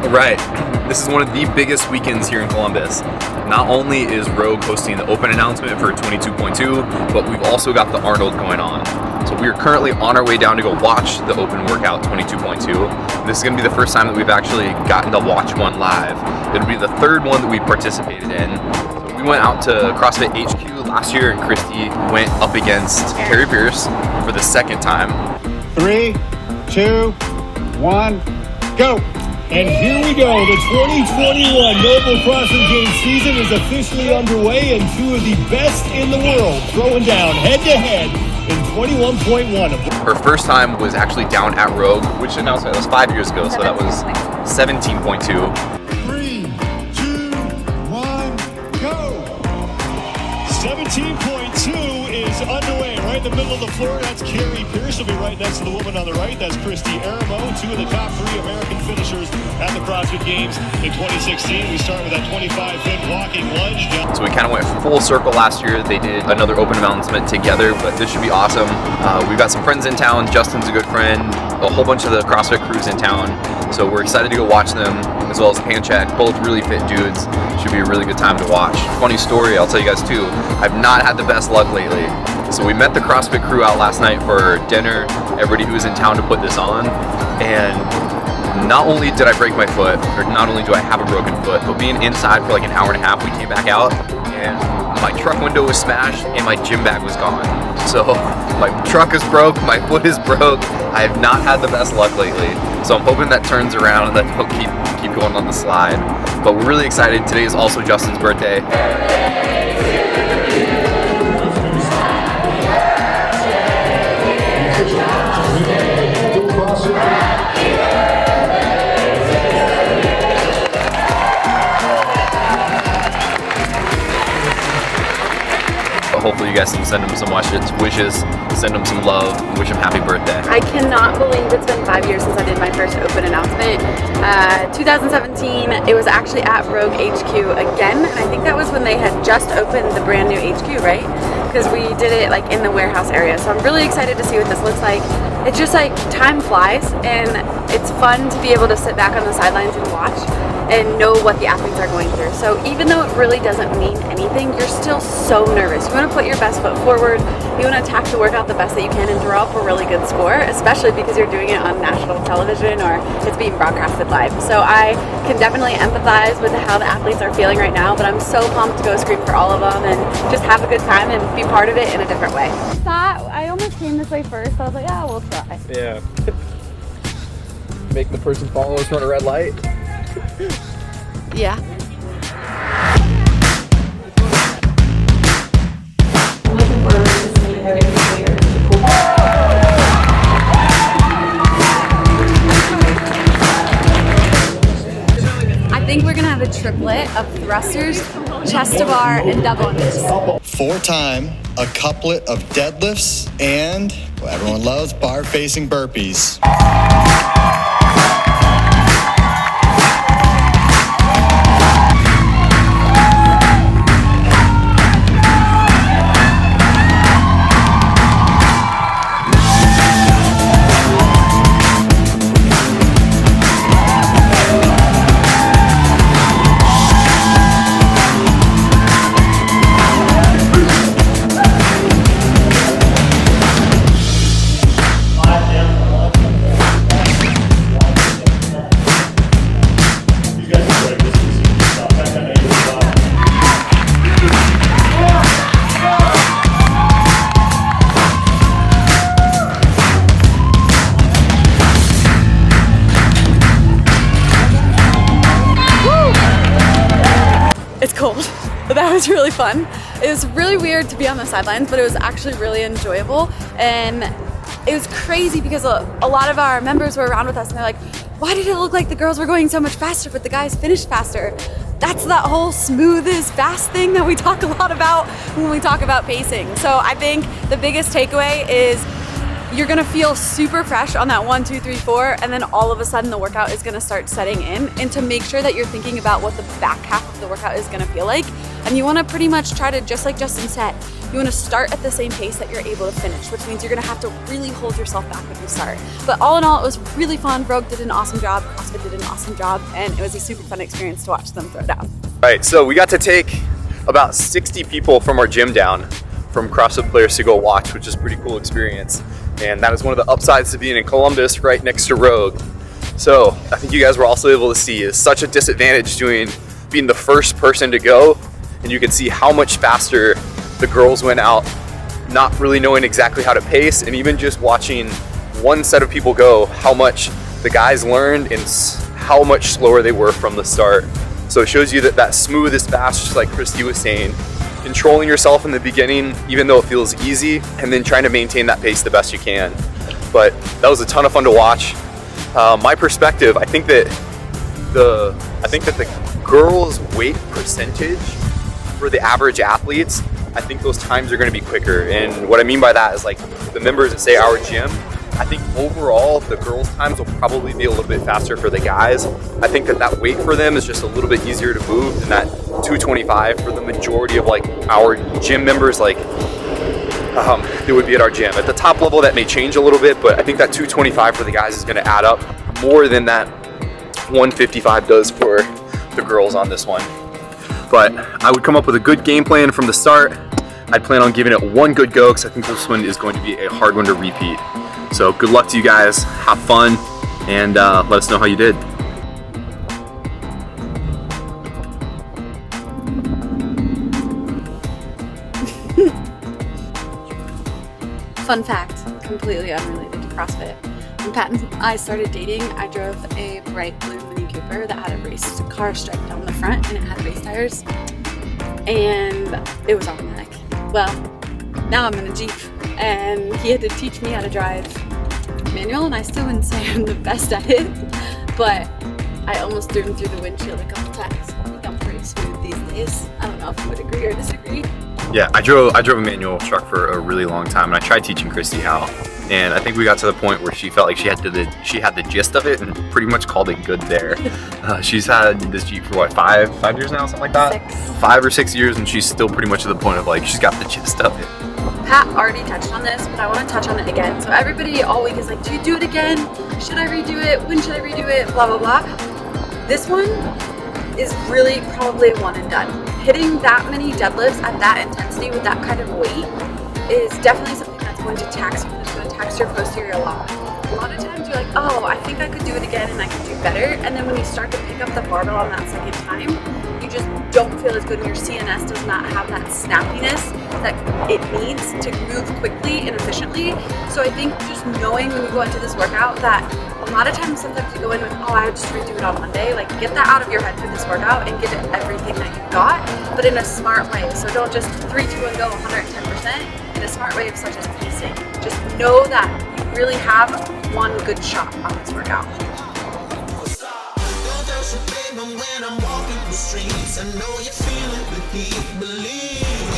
Right, this is one of the biggest weekends here in Columbus. Not only is Rogue hosting the open announcement for 22.2, but we've also got the Arnold going on. So we are currently on our way down to go watch the open workout 22.2. This is going to be the first time that we've actually gotten to watch one live. It'll be the third one that we participated in. So we went out to CrossFit HQ last year, and Christy went up against Terry Pierce for the second time. 3, 2, 1, go! And here we go, the 2021 Noble CrossFit Games season is officially underway, and two of the best in the world throwing down head-to-head in 21.1. Her first time was actually down at Rogue, which announcement was 5 years ago, so that was 17.2. 3, 2, 1, go! 17.2 is underway. Right in the middle of the floor, that's Carrie Pierce. Will be right next to the woman on the right. That's Christy Aramo, two of the top 3 American finishers at the CrossFit Games in 2016. We start with that 25-foot walking lunge. So we kind of went full circle last year. They did another open announcement together, but this should be awesome. We've got some friends in town. Justin's a good friend. A whole bunch of the CrossFit crews in town. So we're excited to go watch them, as well as Pancheck. Both really fit dudes. Should be a really good time to watch. Funny story, I'll tell you guys too. I've not had the best luck lately. So we met the CrossFit crew out last night for dinner, everybody who was in town to put this on, and not only did I break my foot, or not only do I have a broken foot, but being inside for like an hour and a half, we came back out and my truck window was smashed and my gym bag was gone. So my truck is broke, my foot is broke. I have not had the best luck lately. So I'm hoping that turns around and that he'll keep going on the slide. But we're really excited. Today is also Justin's birthday. Hopefully you guys can send him some wishes, send him some love, and wish him happy birthday. I cannot believe it's been 5 years since I did my first open announcement. 2017, it was actually at Rogue HQ again, and I think that was when they had just opened the brand new HQ, right? Because we did it like in the warehouse area. So I'm really excited to see what this looks like. It's just like time flies, and it's fun to be able to sit back on the sidelines and watch and know what the athletes are going through. So even though it really doesn't mean anything, you're still so nervous. You want to put your best foot forward. You want to attack the workout the best that you can and draw up a really good score, especially because you're doing it on national television or it's being broadcasted live. So I can definitely empathize with how the athletes are feeling right now, but I'm so pumped to go scream for all of them and just have a good time and be part of it in a different way. I almost came this way first, so I was like, yeah, we'll try. Yeah. Make the person follow us run a red light. Yeah. I think we're gonna have a triplet of thrusters, chest to bar, and double unders. 4-time, a couplet of deadlifts, and what everyone loves, bar-facing burpees. It's cold, but that was really fun. It was really weird to be on the sidelines, but it was actually really enjoyable. And it was crazy because a lot of our members were around with us and they're like, why did it look like the girls were going so much faster, but the guys finished faster? That's that whole smooth is fast thing that we talk a lot about when we talk about pacing. So I think the biggest takeaway is you're gonna feel super fresh on that 1, 2, 3, 4, and then all of a sudden the workout is gonna start setting in. And to make sure that you're thinking about what the back half of the workout is gonna feel like, and you wanna pretty much try to, just like Justin said, you wanna start at the same pace that you're able to finish, which means you're gonna have to really hold yourself back when you start. But all in all, it was really fun. Rogue did an awesome job, CrossFit did an awesome job, and it was a super fun experience to watch them throw down. All right, so we got to take about 60 people from our gym down, from CrossFit players to go watch, which is a pretty cool experience. And that is one of the upsides to being in Columbus, right next to Rogue. So I think you guys were also able to see it's such a disadvantage being the first person to go, and you can see how much faster the girls went out, not really knowing exactly how to pace, and even just watching one set of people go, how much the guys learned and how much slower they were from the start. So it shows you that smooth is fast, just like Christy was saying. Controlling yourself in the beginning, even though it feels easy, and then trying to maintain that pace the best you can. But that was a ton of fun to watch. My perspective, I think that the girls' weight percentage for the average athletes, I think those times are going to be quicker. And what I mean by that is, like, the members that say our gym, I think overall the girls' times will probably be a little bit faster for the guys. I think that weight for them is just a little bit easier to move than that 225 for the majority of, like, our gym members, like they would be at our gym. At the top level that may change a little bit, but I think that 225 for the guys is going to add up more than that 155 does for the girls on this one. But I would come up with a good game plan from the start. I'd plan on giving it one good go, because I think this one is going to be a hard one to repeat. So good luck to you guys, have fun, and let us know how you did. Fun fact, completely unrelated to CrossFit. When Pat and I started dating, I drove a bright blue Mini Cooper that had a race car stripe down the front, and it had race tires, and it was automatic. Well, now I'm in a Jeep, and he had to teach me how to drive manual, and I still wouldn't say I'm the best at it, but I almost threw him through the windshield a couple times. I think I'm pretty smooth these days. I don't know if you would agree or disagree. Yeah, I drove a manual truck for a really long time, and I tried teaching Christy how. And I think we got to the point where she felt like she had the gist of it, and pretty much called it good there. She's had this Jeep for what, five years now, something like that? 5 or 6 years, and she's still pretty much at the point of, like, she's got the gist of it. Pat already touched on this, but I want to touch on it again. So everybody all week is like, do you do it again? Should I redo it? When should I redo it? Blah, blah, blah. This one is really probably one and done. Hitting that many deadlifts at that intensity with that kind of weight is definitely something that's going to tax you, that's going to tax your posterior a lot. A lot of times you're like, oh, I think I could do it again and I could do better. And then when you start to pick up the barbell on that second time, you just don't feel as good, and your CNS does not have that snappiness that it needs to move quickly and efficiently. So I think just knowing when you go into this workout that a lot of times, sometimes you go in with, oh, I would just redo it on Monday. Like, get that out of your head for this workout and give it everything that you've got, but in a smart way. So don't just 3, 2, and go 110%. In a smart way, such as pacing. Just know that you really have one good shot on this workout. When I'm walking the streets, I know you feel it with me, believe